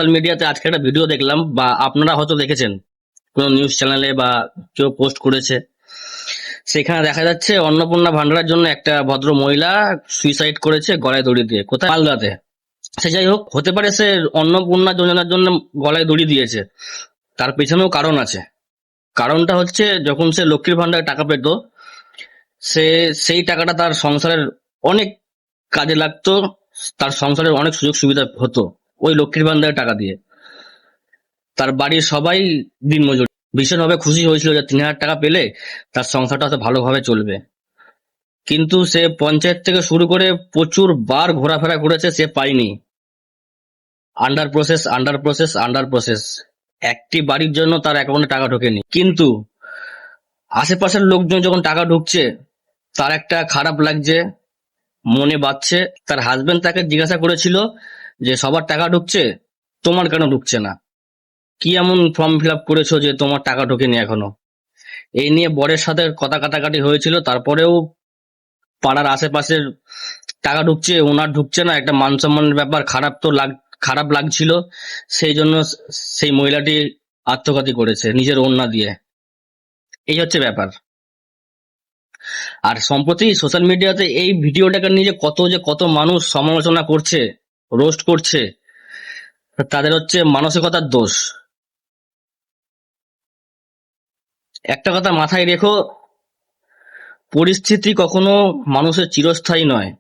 Social মিডিয়াতে আজকে একটা ভিডিও দেখলাম, বা আপনারা হয়তো দেখেছেন কোনো নিউজ চ্যানেলে বা কেউ পোস্ট করেছে। সেখানে দেখা যাচ্ছে অন্নপূর্ণা ভান্ডারের জন্য একটা ভদ্র মহিলা সুইসাইড করেছে গলায় দড়ি দিয়ে, কোথায়? মালদাতে। সে যাই হোক, হতে পারে সে অন্নপূর্ণা যোজনার জন্য গলায় দড়ি দিয়েছে, তার পেছনেও কারণ আছে। কারণটা হচ্ছে, যখন সে লক্ষ্মীর ভান্ডারে টাকা পেত, সে সেই টাকাটা তার সংসারের অনেক কাজে লাগতো, তার সংসারের অনেক সুযোগ সুবিধা হতো ওই লক্ষ্মীর ভান্ডারের টাকা দিয়ে। তার বাড়ির সবাই দিনমজুর, ভীষণভাবে খুশি হয়েছিল যে 3,000 টাকা পেলে তার সংসারটা হয়তো ভালোভাবে চলবে। কিন্তু সে পঞ্চায়েত থেকে শুরু করে প্রচুর বার ঘোরাফেরা করেছে, সে পায়নি। Under process, under process, under process, একটি বাড়ির জন্য তার অ্যাকাউন্টে টাকা ঢোকেনি। কিন্তু আশেপাশের লোকজন যখন টাকা ঢুকছে, তার একটা খারাপ লাগছে, মনে বাজছে। তার হাজবেন্ড তাকে জিজ্ঞাসা করেছিল যে সবার টাকা ঢুকছে, তোমার কেন ঢুকছে না? কি এমন ফর্ম ফিল আপ করেছো যে তোমার টাকা ঢোকেনি এখনো? এই নিয়ে বরের সাথে কথা কাটাকাটি হয়েছিল, তারপরেও পাড়ার আশেপাশের টাকা ঢুকছে, ওনার ঢুকছে না, একটা মান সম্মানের ব্যাপার, খারাপ লাগছিল। সেই জন্য সেই মহিলাটি আত্মঘাতী করেছে নিজের ওড়না দিয়ে। এই হচ্ছে ব্যাপার। আর সম্প্রতি সোশ্যাল মিডিয়াতে এই ভিডিওটাকে নিয়ে যে কত মানুষ সমালোচনা করছে, রোস্ট করছে, তাদের হচ্ছে মানসিকতার দোষ। একটা কথা মাথায় রেখো, পরিস্থিতি কখনো মানুষের চিরস্থায়ী নয়।